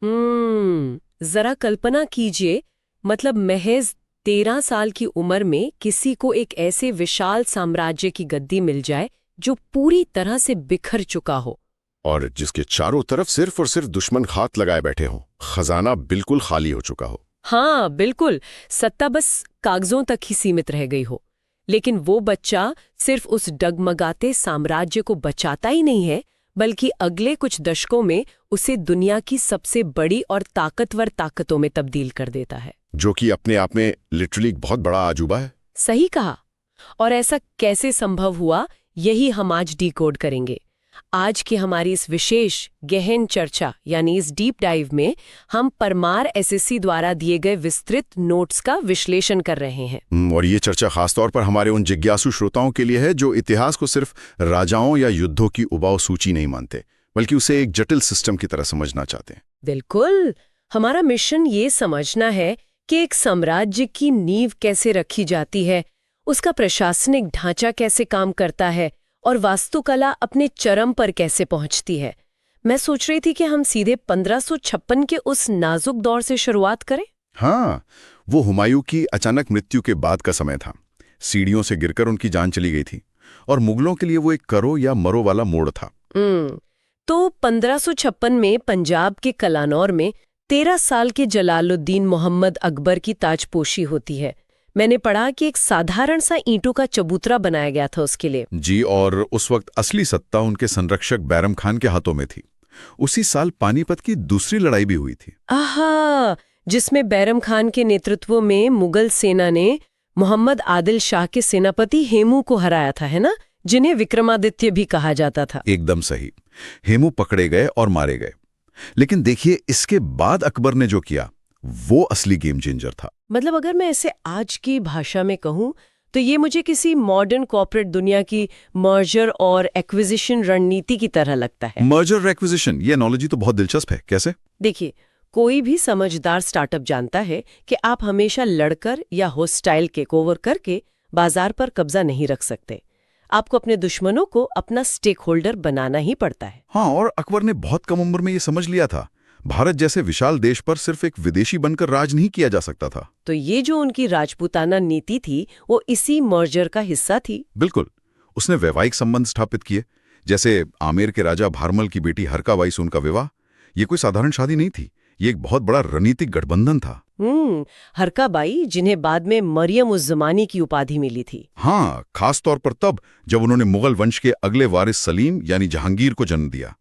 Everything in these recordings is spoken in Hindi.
जरा कल्पना कीजिए, मतलब महज 13 साल की उम्र में किसी को एक ऐसे विशाल साम्राज्य की गद्दी मिल जाए जो पूरी तरह से बिखर चुका हो। और जिसके चारों तरफ सिर्फ और सिर्फ दुश्मन हाथ लगाए बैठे हों, खजाना बिल्कुल खाली हो चुका हो। हाँ बिल्कुल, सत्ता बस कागजों तक ही सीमित रह गई हो। लेकिन वो बच्चा सिर्फ उस डगमगाते साम्राज्य को बचाता ही नहीं है, बल्कि अगले कुछ दशकों में उसे दुनिया की सबसे बड़ी और ताकतवर ताकतों में तब्दील कर देता है। जो कि अपने आप में लिटरली बहुत बड़ा अजूबा है। सही कहा। और ऐसा कैसे संभव हुआ, यही हम आज डिकोड करेंगे। आज की हमारी इस विशेष गहन चर्चा यानी इस डीप डाइव में हम परमार एसएससी द्वारा दिए गए विस्तृत नोट्स का विश्लेषण कर रहे हैं। और ये चर्चा खासतौर पर हमारे उन जिज्ञासु श्रोताओं के लिए है जो इतिहास को सिर्फ राजाओं या युद्धों की उबाऊ सूची नहीं मानते, बल्कि उसे एक जटिल सिस्टम की तरह समझना चाहते हैं। बिल्कुल, हमारा मिशन ये समझना है कि एक साम्राज्य की नींव कैसे रखी जाती है, उसका प्रशासनिक ढांचा कैसे काम करता है और वास्तुकला अपने चरम पर कैसे पहुंचती है। मैं सोच रही थी कि हम सीधे 1556 के उस नाजुक दौर से शुरुआत करें। हाँ, वो हुमायूं की अचानक मृत्यु के बाद का समय था। सीढ़ियों से गिरकर उनकी जान चली गई थी और मुगलों के लिए वो एक करो या मरो वाला मोड़ था। तो 1556 में पंजाब के कलानौर में 13 साल के जलालुद्दीन मोहम्मद अकबर की ताजपोशी होती है। मैंने पढ़ा कि एक साधारण सा ईंटों का चबूतरा बनाया गया था उसके लिए। जी, और उस वक्त असली सत्ता उनके संरक्षक बैरम खान के हाथों में थी। उसी साल पानीपत की दूसरी लड़ाई भी हुई थी। आहा, जिसमें बैरम खान के नेतृत्व में मुगल सेना ने मोहम्मद आदिल शाह के सेनापति हेमू को हराया था, है ना, जिन्हें विक्रमादित्य भी कहा जाता था। एकदम सही। हेमू पकड़े गए और मारे गए। लेकिन देखिए, इसके बाद अकबर ने जो किया वो असली गेम चेंजर था। मतलब अगर मैं इसे आज की भाषा में कहूं तो ये मुझे किसी मॉडर्न कॉर्पोरेट दुनिया की मर्जर और एक्विजिशन रणनीति की तरह लगता है। मर्जर एक्विजिशन, ये एनालॉजी तो बहुत दिलचस्प है। कैसे? देखिए, कोई भी समझदार स्टार्टअप जानता है कि आप हमेशा लड़कर या होस्टाइल टेक ओवर करके बाजार पर कब्जा नहीं रख सकते। आपको अपने दुश्मनों को अपना स्टेक होल्डर बनाना ही पड़ता है। हाँ, और अकबर ने बहुत कम उम्र में ये समझ लिया था। भारत जैसे विशाल देश पर सिर्फ एक विदेशी बनकर राज नहीं किया जा सकता था। तो ये जो उनकी राजपूताना नीति थी वो इसी मर्जर का हिस्सा थी। बिल्कुल। उसने वैवाहिक संबंध स्थापित किए, जैसे आमेर के राजा भारमल की बेटी हरकाबाई से उनका विवाह। ये कोई साधारण शादी नहीं थी, ये एक बहुत बड़ा रणनीतिक गठबंधन था। हरकाबाई, जिन्हें बाद में मरियम उज़ ज़मानी की उपाधि मिली थी। हाँ, खास तौर पर तब जब उन्होंने मुगल वंश के अगले वारिस सलीम यानी जहांगीर को जन्म दिया।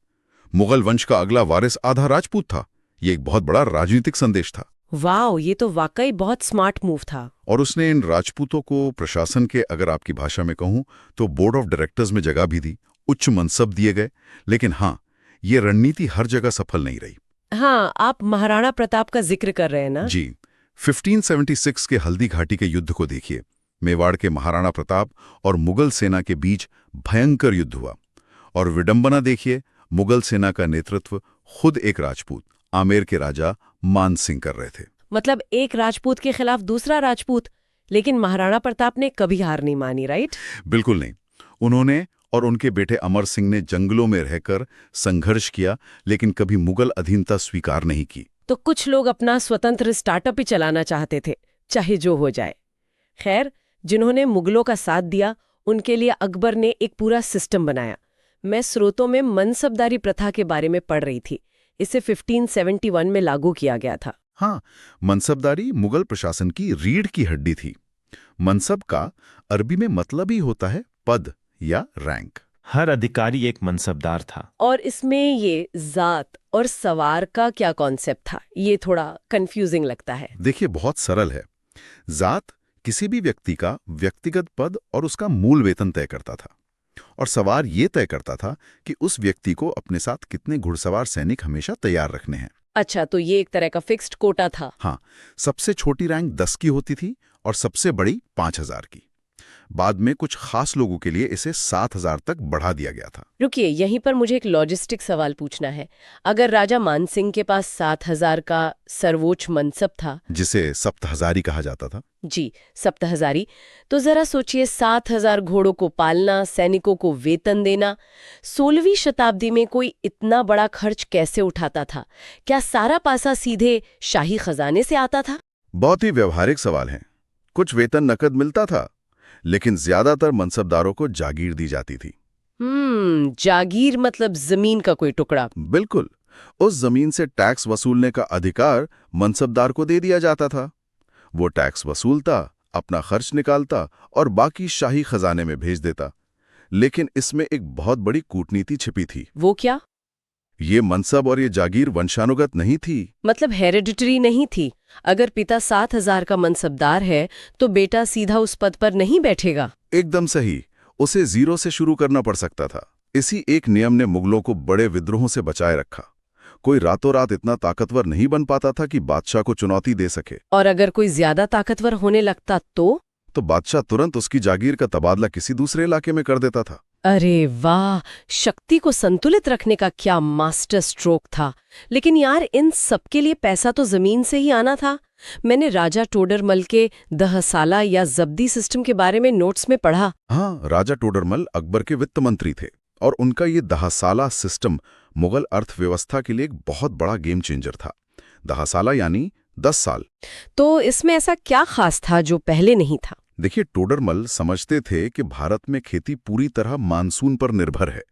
मुगल वंश का अगला वारिस आधा राजपूत था। ये एक बहुत बड़ा राजनीतिक संदेश था। वाह, ये तो वाकई बहुत स्मार्ट मूव था। और उसने इन राजपूतों को प्रशासन के, अगर आपकी भाषा में कहूं तो बोर्ड ऑफ डायरेक्टर्स में जगह भी दी, उच्च मनसब दिए गए। लेकिन हाँ, ये रणनीति हर जगह सफल नहीं रही। हाँ, आप महाराणा प्रताप का जिक्र कर रहे हैं ना? जी, 1576 के हल्दी घाटी के युद्ध को देखिए। मेवाड़ के महाराणा प्रताप और मुगल सेना के बीच भयंकर युद्ध हुआ। और विडंबना देखिए, मुगल सेना का नेतृत्व खुद एक राजपूत, आमेर के राजा मान सिंह कर रहे थे। मतलब एक राजपूत के खिलाफ दूसरा राजपूत। लेकिन महाराणा प्रताप ने कभी हार नहीं मानी, राइट? बिल्कुल नहीं। उन्होंने और उनके बेटे अमर सिंह ने जंगलों में रहकर संघर्ष किया, लेकिन कभी मुगल अधीनता स्वीकार नहीं की। तो कुछ लोग अपना स्वतंत्र स्टार्टअप ही चलाना चाहते थे, चाहे जो हो जाए। खैर, जिन्होंने मुगलों का साथ दिया उनके लिए अकबर ने एक पूरा सिस्टम बनाया। मैं स्रोतों में मनसबदारी प्रथा के बारे में पढ़ रही थी। इसे 1571 में लागू किया गया था। हाँ, मनसबदारी मुगल प्रशासन की रीढ़ की हड्डी थी। मनसब का अरबी में मतलब ही होता है पद या रैंक। हर अधिकारी एक मनसबदार था। और इसमें ये जात और सवार का क्या कॉन्सेप्ट था, ये थोड़ा कंफ्यूजिंग लगता है। देखिए, बहुत सरल है। जात किसी भी व्यक्ति का व्यक्तिगत पद और उसका मूल वेतन तय करता था, और सवार ये तय करता था कि उस व्यक्ति को अपने साथ कितने घुड़सवार सैनिक हमेशा तैयार रखने हैं। अच्छा, तो ये एक तरह का फिक्स्ड कोटा था। हाँ, सबसे छोटी रैंक 10 की होती थी और सबसे बड़ी 5000 की। बाद में कुछ खास लोगों के लिए इसे 7,000 तक बढ़ा दिया गया था। रुकिए, यहीं पर मुझे एक लॉजिस्टिक सवाल पूछना है। अगर राजा मानसिंह के पास 7,000 का सर्वोच्च मनसब था, जिसे सप्तहजारी कहा जाता था। जी, सप्तहजारी, तो जरा सोचिए 7,000 घोड़ों को पालना, सैनिकों को वेतन देना। 16वीं शताब्दी में कोई इतना बड़ा खर्च कैसे उठाता था? क्या सारा पासा सीधे शाही खजाने से आता था? बहुत ही व्यवहारिक सवाल है। कुछ वेतन नकद मिलता था, लेकिन ज्यादातर मनसबदारों को जागीर दी जाती थी। जागीर मतलब जमीन का कोई टुकड़ा? बिल्कुल, उस जमीन से टैक्स वसूलने का अधिकार मनसबदार को दे दिया जाता था। वो टैक्स वसूलता, अपना खर्च निकालता और बाकी शाही खजाने में भेज देता। लेकिन इसमें एक बहुत बड़ी कूटनीति छिपी थी। वो क्या? ये मनसब और ये जागीर वंशानुगत नहीं थी। मतलब हेरिडिटरी नहीं थी। अगर पिता 7,000 का मनसबदार है तो बेटा सीधा उस पद पर नहीं बैठेगा। एकदम सही, उसे जीरो से शुरू करना पड़ सकता था। इसी एक नियम ने मुगलों को बड़े विद्रोहों से बचाए रखा। कोई रातों रात इतना ताकतवर नहीं बन पाता था कि बादशाह को चुनौती दे सके। और अगर कोई ज्यादा ताकतवर होने लगता तो बादशाह तुरंत उसकी जागीर का तबादला किसी दूसरे इलाके में कर देता था। अरे वाह, शक्ति को संतुलित रखने का क्या मास्टर स्ट्रोक था। लेकिन यार, इन सब के लिए पैसा तो जमीन से ही आना था। मैंने राजा टोडरमल के दहसाला या जब्दी सिस्टम के बारे में नोट्स में पढ़ा। हाँ, राजा टोडरमल अकबर के वित्त मंत्री थे और उनका ये दहसाला सिस्टम मुगल अर्थव्यवस्था के लिए एक बहुत बड़ा गेम चेंजर था। दहसाला यानी 10 साल। तो इसमें ऐसा क्या खास था जो पहले नहीं था? देखिए, टोडरमल समझते थे कि भारत में खेती पूरी तरह मानसून पर निर्भर है।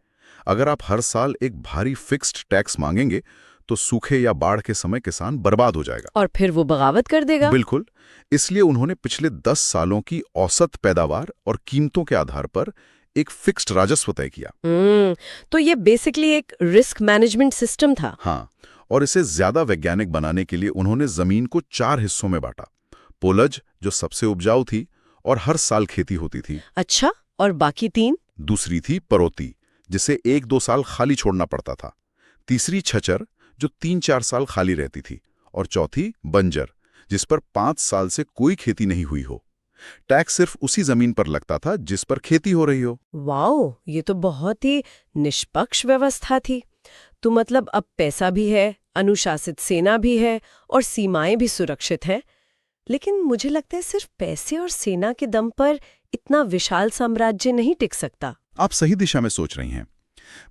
अगर आप हर साल एक भारी फिक्स्ड टैक्स मांगेंगे तो सूखे या बाढ़ के समय किसान बर्बाद हो जाएगा और फिर वो बगावत कर देगा। बिल्कुल, इसलिए उन्होंने पिछले 10 सालों की औसत पैदावार और कीमतों के आधार पर एक फिक्स्ड राजस्व तय किया। तो ये बेसिकली एक रिस्क मैनेजमेंट सिस्टम था। हाँ, और इसे ज्यादा वैज्ञानिक बनाने के लिए उन्होंने जमीन को 4 हिस्सों में बांटा। पोलज, जो सबसे उपजाऊ थी और हर साल खेती होती थी। अच्छा, और बाकी 3? दूसरी थी परोती, जिसे 1-2 साल खाली छोड़ना पड़ता था। तीसरी छचर, जो 3-4 साल खाली रहती थी। और चौथी बंजर, जिस पर 5 साल से कोई खेती नहीं हुई हो। टैक्स सिर्फ उसी जमीन पर लगता था जिस पर खेती हो रही हो। वाओ, ये तो बहुत ही निष्पक्ष व्यवस्था थी। तो मतलब अब पैसा भी है, अनुशासित सेना भी है और सीमाएं भी सुरक्षित हैं। लेकिन मुझे लगता है सिर्फ पैसे और सेना के दम पर इतना विशाल साम्राज्य नहीं टिक सकता। आप सही दिशा में सोच रही हैं।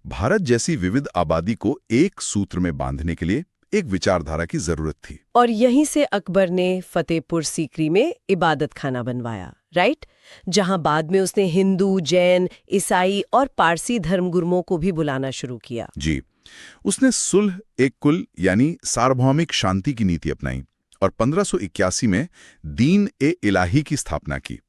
भारत जैसी विविध आबादी को एक सूत्र में बांधने के लिए एक विचारधारा की जरूरत थी। और यहीं से अकबर ने फतेहपुर सीकरी में इबादत खाना बनवाया, राइट? जहां बाद में उसने हिंदू, जैन, ईसाई और पारसी धर्मगुरुओं को भी बुलाना शुरू किया। जी, उसने सुलह एक कुल यानी सार्वभौमिक शांति की नीति अपनाई और 1581 में दीन ए इलाही की स्थापना की।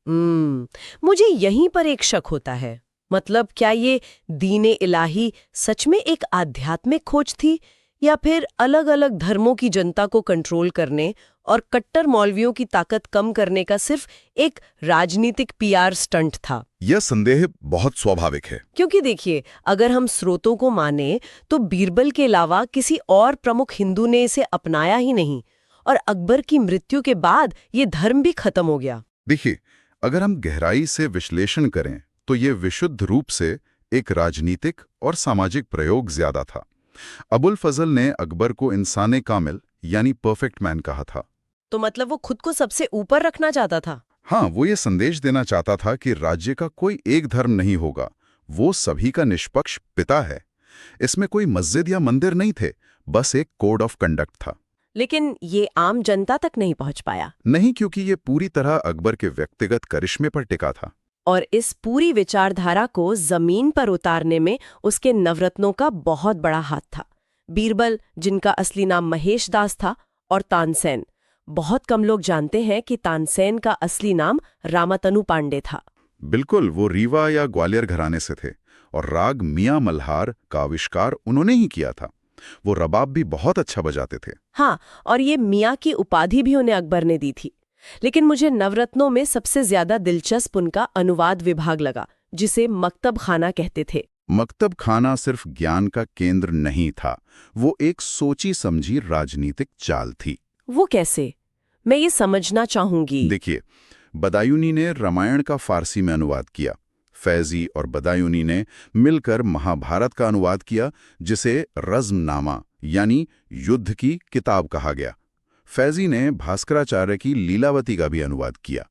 मुझे यहीं पर एक शक होता है। मतलब क्या ये दीन ए इलाही सच में एक आध्यात्मिक खोज थी या फिर अलग अलग धर्मों की जनता को कंट्रोल करने और कट्टर मौलवियों की ताकत कम करने का सिर्फ एक राजनीतिक पीआर स्टंट था? यह संदेह बहुत स्वाभाविक है। क्योंकि देखिए, अगर हम स्रोतों को माने तो बीरबल के अलावा किसी और प्रमुख हिंदू ने इसे अपनाया ही नहीं और अकबर की मृत्यु के बाद ये धर्म भी खत्म हो गया। देखिए, अगर हम गहराई से विश्लेषण करें तो ये विशुद्ध रूप से एक राजनीतिक और सामाजिक प्रयोग ज्यादा था। अबुल फजल ने अकबर को इंसाने कामिल यानी परफेक्ट मैन कहा था। तो मतलब वो खुद को सबसे ऊपर रखना चाहता था? हाँ, वो ये संदेश देना चाहता था कि राज्य का कोई एक धर्म नहीं होगा, वो सभी का निष्पक्ष पिता है। इसमें कोई मस्जिद या मंदिर नहीं थे, बस एक कोड ऑफ कंडक्ट था। लेकिन ये आम जनता तक नहीं पहुंच पाया। नहीं, क्योंकि ये पूरी तरह अकबर के व्यक्तिगत करिश्मे पर टिका था। और इस पूरी विचारधारा को जमीन पर उतारने में उसके नवरत्नों का बहुत बड़ा हाथ था। बीरबल, जिनका असली नाम महेश दास था, और तानसेन। बहुत कम लोग जानते हैं कि तानसेन का असली नाम रामातनु पांडे था। बिल्कुल, वो रीवा या ग्वालियर घराने से थे और राग मियां मल्हार का आविष्कार उन्होंने ही किया था। वो रबाब भी बहुत अच्छा बजाते थे। हाँ, और ये मियां की उपाधि भी उन्हें अकबर ने दी थी। लेकिन मुझे नवरत्नों में सबसे ज्यादा दिलचस्प उनका अनुवाद विभाग लगा, जिसे मकतब खाना कहते थे। मकतब खाना सिर्फ ज्ञान का केंद्र नहीं था, वो एक सोची समझी राजनीतिक चाल थी। वो कैसे? मैं ये समझना चाहूंगी। देखिए, बदायूनी ने रामायण का फारसी में अनुवाद किया। फैजी और बदायूनी ने मिलकर महाभारत का अनुवाद किया, जिसे रज़्मनामा यानी युद्ध की किताब कहा गया। फैजी ने भास्कराचार्य की लीलावती का भी अनुवाद किया।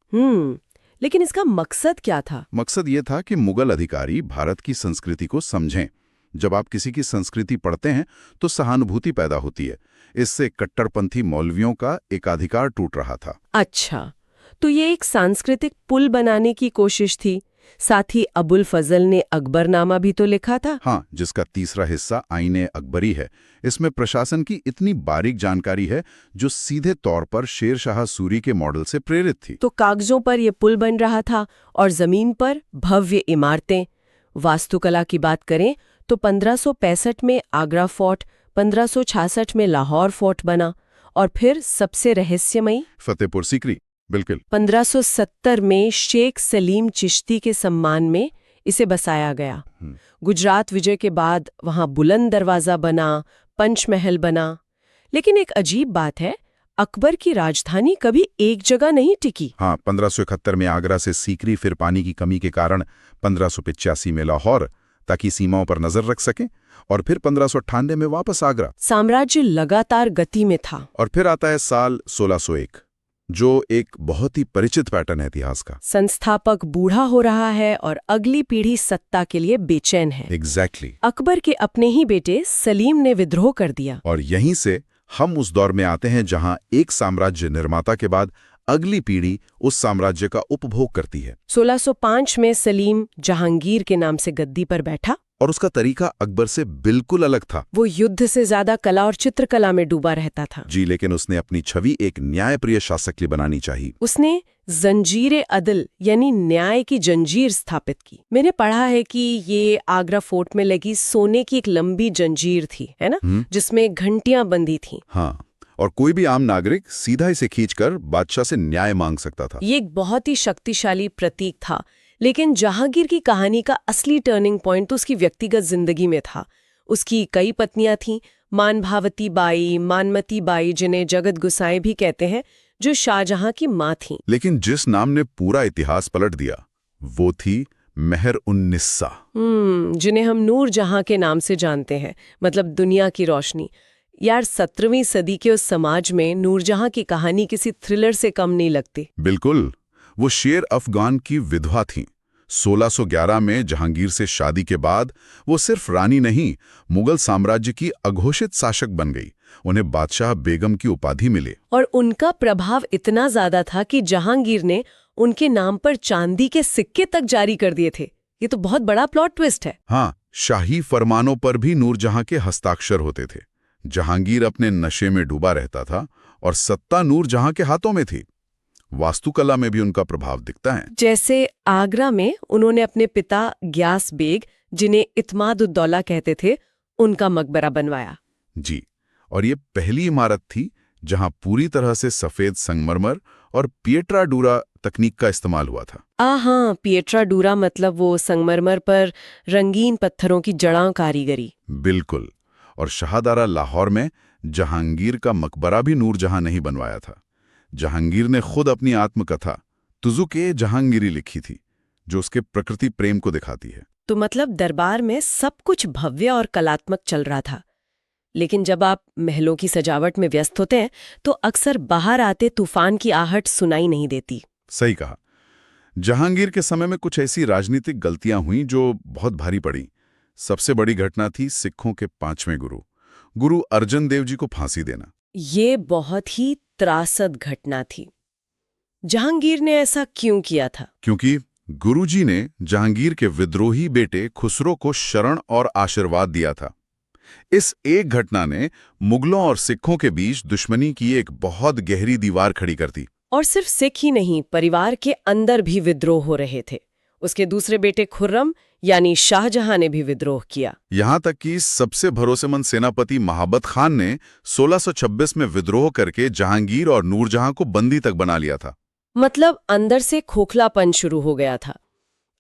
लेकिन इसका मकसद क्या था? मकसद ये था कि मुगल अधिकारी भारत की संस्कृति को समझें। जब आप किसी की संस्कृति पढ़ते हैं तो सहानुभूति पैदा होती है। इससे कट्टरपंथी मौलवियों का एकाधिकार टूट रहा था। अच्छा, तो ये एक सांस्कृतिक पुल बनाने की कोशिश थी। साथ ही अबुल फजल ने अकबरनामा भी तो लिखा था। हाँ, जिसका तीसरा हिस्सा आईने अकबरी है। इसमें प्रशासन की इतनी बारीक जानकारी है जो सीधे तौर पर शेर शाह सूरी के मॉडल से प्रेरित थी। तो कागजों पर यह पुल बन रहा था और जमीन पर भव्य इमारतें। वास्तुकला की बात करें तो 1565 में आगरा फोर्ट, 1566 में लाहौर फोर्ट बना और फिर सबसे रहस्यमयी फतेहपुर सीकरी, बिल्कुल 1570 में शेख सलीम चिश्ती के सम्मान में इसे बसाया गया। गुजरात विजय के बाद वहां बुलंद दरवाजा बना, पंचमहल बना। लेकिन एक अजीब बात है, अकबर की राजधानी कभी एक जगह नहीं टिकी। हाँ, 1571 में आगरा से सीकरी, फिर पानी की कमी के कारण 1585 में लाहौर, ताकि सीमाओं पर नजर रख सकें, और फिर 1598 में वापस आगरा। साम्राज्य लगातार गति में था। और फिर आता है साल 1601, जो एक बहुत ही परिचित पैटर्न है इतिहास का। संस्थापक बूढ़ा हो रहा है और अगली पीढ़ी सत्ता के लिए बेचैन है। एग्जैक्टली। अकबर के अपने ही बेटे सलीम ने विद्रोह कर दिया। और यहीं से हम उस दौर में आते हैं जहां एक साम्राज्य निर्माता के बाद अगली पीढ़ी उस साम्राज्य का उपभोग करती है। 1605 में सलीम जहांगीर के नाम से गद्दी पर बैठा और उसका तरीका अकबर से बिल्कुल अलग था। वो युद्ध से ज्यादा कला और चित्रकला में डूबा रहता था। जी, लेकिन उसने अपनी छवि एक न्यायप्रिय शासक की बनानी चाहिए। उसने जंजीर अदल यानी न्याय की जंजीर स्थापित की। मैंने पढ़ा है कि ये आगरा फोर्ट में लगी सोने की एक लंबी जंजीर थी, है ना, जिसमें घंटियां बंधी थीं। हाँ, और कोई भी आम नागरिक सीधा इसे खींचकर बादशाह से न्याय मांग सकता था। ये एक बहुत ही शक्तिशाली प्रतीक था। लेकिन जहांगीर की कहानी का असली टर्निंग पॉइंट तो उसकी व्यक्तिगत जिंदगी में था। उसकी कई पत्नियां थीं, मानभावती बाई, मानमती बाई, जिन्हें जगत गुसाई भी कहते हैं, जो शाहजहां की मां थीं। लेकिन जिस नाम ने पूरा इतिहास पलट दिया वो थी मेहर-उन-निस्सा, जिन्हें हम नूर जहां के नाम से जानते हैं, मतलब दुनिया की रोशनी। यार, 17वीं सदी के उस समाज में नूरजहां की कहानी किसी थ्रिलर से कम नहीं लगती। बिल्कुल। वो शेर अफगान की विधवा थीं। 1611 में जहांगीर से शादी के बाद वो सिर्फ रानी नहीं, मुगल साम्राज्य की अघोषित शासक बन गई। उन्हें बादशाह बेगम की उपाधि मिले। और उनका प्रभाव इतना ज्यादा था कि जहांगीर ने उनके नाम पर चांदी के सिक्के तक जारी कर दिए थे। ये तो बहुत बड़ा प्लॉट ट्विस्ट है। हाँ, शाही फरमानों पर भी नूरजहां के हस्ताक्षर होते थे। जहांगीर अपने नशे में डूबा रहता था और सत्ता नूरजहां के हाथों में थी। वास्तुकला में भी उनका प्रभाव दिखता है। जैसे आगरा में उन्होंने अपने पिता ग्यास बेग, जिन्हें इत्माद-उद-दौला कहते थे, उनका मकबरा बनवाया। जी, और ये पहली इमारत थी जहां पूरी तरह से सफेद संगमरमर और पिएट्रा डूरा तकनीक का इस्तेमाल हुआ था। हाँ, पिएट्रा डूरा मतलब वो संगमरमर पर रंगीन पत्थरों की जड़ां कारीगरी। बिल्कुल। और शाहदारा लाहौर में जहांगीर का मकबरा भी नूरजहां नहीं बनवाया था। जहांगीर ने खुद अपनी आत्मकथा तुजुक-ए जहांगीरी लिखी थी, जो उसके प्रकृति प्रेम को दिखाती है। तो मतलब दरबार में सब कुछ भव्य और कलात्मक चल रहा था। लेकिन जब आप महलों की सजावट में व्यस्त होते हैं तो अक्सर बाहर आते तूफान की आहट सुनाई नहीं देती। सही कहा। जहांगीर के समय में कुछ ऐसी राजनीतिक गलतियां हुईं जो बहुत भारी पड़ी। सबसे बड़ी घटना थी सिखों के 5वें गुरु अर्जन देव जी को फांसी देना। ये बहुत ही त्रासद घटना थी। जहांगीर ने ऐसा क्यों किया था? क्योंकि गुरुजी ने जहांगीर के विद्रोही बेटे खुसरो को शरण और आशीर्वाद दिया था। इस एक घटना ने मुगलों और सिखों के बीच दुश्मनी की एक बहुत गहरी दीवार खड़ी कर दी। और सिर्फ सिख ही नहीं, परिवार के अंदर भी विद्रोह हो रहे थे। उसके दूसरे बेटे खुर्रम यानी शाहजहां ने भी विद्रोह किया। यहां तक कि सबसे भरोसेमंद सेनापति महाबत खान ने 1626 में विद्रोह करके जहांगीर और नूरजहां को बंदी तक बना लिया था। मतलब अंदर से खोखलापन शुरू हो गया था।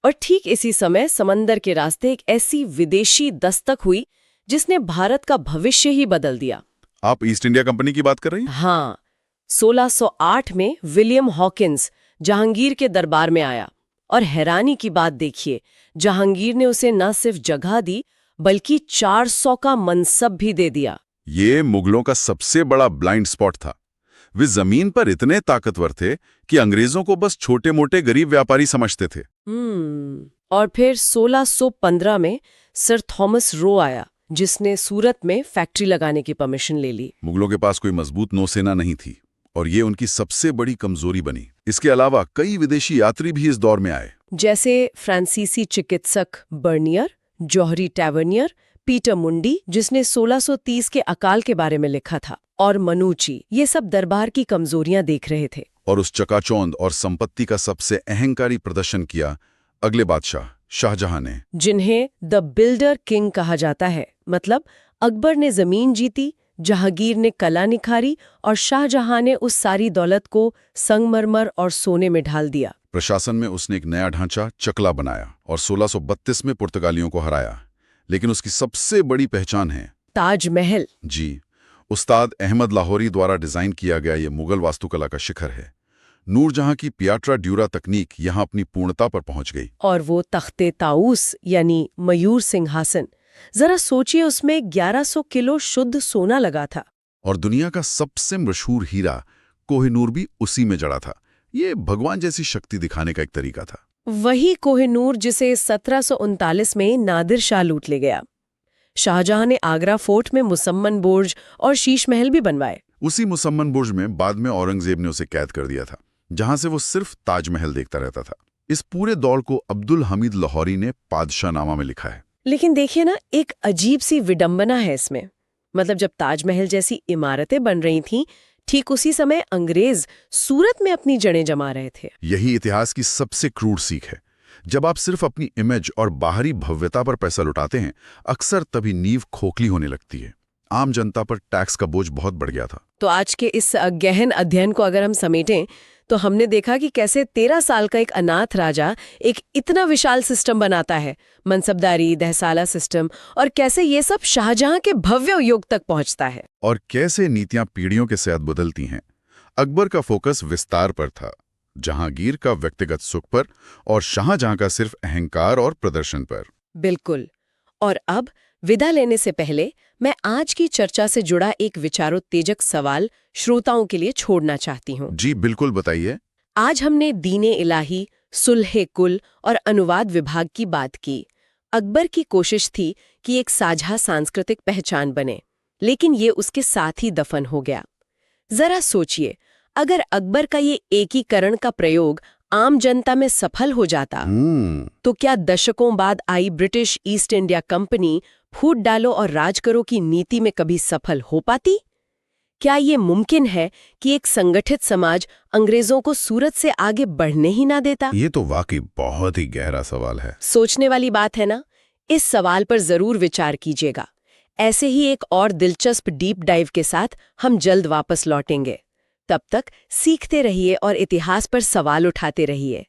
और ठीक इसी समय समंदर के रास्ते एक ऐसी विदेशी दस्तक हुई जिसने भारत का भविष्य ही बदल दिया। आप ईस्ट इंडिया कंपनी की बात कर रही हैं? हाँ, 1608 में विलियम हॉकिंस, जहांगीर के दरबार में आया और हैरानी की बात देखिए, जहांगीर ने उसे न सिर्फ जगह दी बल्कि 400 का मनसब भी दे दिया। ये मुगलों का सबसे बड़ा ब्लाइंड स्पॉट था। वे जमीन पर इतने ताकतवर थे कि अंग्रेजों को बस छोटे मोटे गरीब व्यापारी समझते थे। और फिर 1615 में सर थॉमस रो आया, जिसने सूरत में फैक्ट्री लगाने की परमिशन ले ली। मुगलों के पास कोई मजबूत नौसेना नहीं थी और ये उनकी सबसे बड़ी कमजोरी बनी। इसके अलावा कई विदेशी यात्री भी इस दौर में आए, जैसे फ्रांसीसी चिकित्सक बर्नियर, जौहरी टैवर्नियर, पीटर मुंडी जिसने 1630 के अकाल के बारे में लिखा था, और मनुची। ये सब दरबार की कमजोरियां देख रहे थे। और उस चकाचौंध और संपत्ति का सबसे अहंकारी प्रदर्शन किया अगले बादशाह शाहजहां ने, जिन्हें द बिल्डर किंग कहा जाता है। मतलब अकबर ने जमीन जीती, जहांगीर ने कला निखारी और शाहजहां ने उस सारी दौलत को संगमरमर और सोने में ढाल दिया। प्रशासन में उसने एक नया ढांचा चकला बनाया और 1632 में पुर्तगालियों को हराया। लेकिन उसकी सबसे बड़ी पहचान है ताजमहल। जी, उस्ताद अहमद लाहौरी द्वारा डिजाइन किया गया ये मुगल वास्तुकला का शिखर है। नूरजहां की पियाट्रा ड्यूरा तकनीक यहां अपनी पूर्णता पर पहुंच गई। और वो तख्ते ताऊस यानी मयूर सिंहासन, जरा सोचिए, उसमें 1100 किलो शुद्ध सोना लगा था। और दुनिया का सबसे मशहूर हीरा कोहिनूर भी उसी में जड़ा था। ये भगवान जैसी शक्ति दिखाने का एक तरीका था। वही कोहिनूर जिसे 1739 में नादिर शाह लूट ले गया। शाहजहां ने आगरा फोर्ट में मुसम्मन बुर्ज और शीश महल भी बनवाए। उसी मुसम्मन बुर्ज में बाद में औरंगजेब ने उसे कैद कर दिया था, जहां से वो सिर्फ ताजमहल देखता रहता था। इस पूरे दौर को अब्दुल हमीद लाहौरी ने पादशाहनामा में लिखा है। लेकिन देखिए ना, एक अजीब सी विडंबना है इसमें। मतलब जब ताजमहल जैसी इमारतें बन रही थीं, ठीक उसी समय अंग्रेज सूरत में अपनी जड़ें जमा रहे थे। यही इतिहास की सबसे क्रूर सीख है। जब आप सिर्फ अपनी इमेज और बाहरी भव्यता पर पैसा लुटाते हैं, अक्सर तभी नींव खोखली होने लगती है। आम जनता पर टैक्स का बोझ बहुत बढ़ गया था। तो आज के इस गहन अध्ययन को अगर हम समेटें तो हमने देखा कि कैसे 13 साल का एक अनाथ राजा एक इतना विशाल सिस्टम बनाता है, मनसबदारी, दहसाला सिस्टम, और कैसे ये सब शाहजहां के भव्य युग तक पहुंचता है। और कैसे नीतियां पीढ़ियों के साथ बदलती हैं। अकबर का फोकस विस्तार पर था, जहांगीर का व्यक्तिगत सुख पर, और शाहजहां का सिर्फ अहंकार और प्रदर्शन पर। बिल्कुल। और अब विदा लेने से पहले मैं आज की चर्चा से जुड़ा एक विचारोत्तेजक सवाल श्रोताओं के लिए छोड़ना चाहती हूँ। जी बिल्कुल, बताइए। आज हमने दीने इलाही, सुलहे कुल और अनुवाद विभाग की बात की। अकबर की कोशिश थी कि एक साझा सांस्कृतिक पहचान बने, लेकिन ये उसके साथ ही दफन हो गया। जरा सोचिए, अगर अकबर का ये एकीकरण का प्रयोग आम जनता में सफल हो जाता तो क्या दशकों बाद आई ब्रिटिश ईस्ट इंडिया कंपनी फूट डालो और राज करो की नीति में कभी सफल हो पाती? क्या ये मुमकिन है कि एक संगठित समाज अंग्रेजों को सूरत से आगे बढ़ने ही ना देता? ये तो वाकई बहुत ही गहरा सवाल है। सोचने वाली बात है ना? इस सवाल पर जरूर विचार कीजिएगा। ऐसे ही एक और दिलचस्प डीप डाइव के साथ हम जल्द वापस लौटेंगे। तब तक सीखते रहिए और इतिहास पर सवाल उठाते रहिए।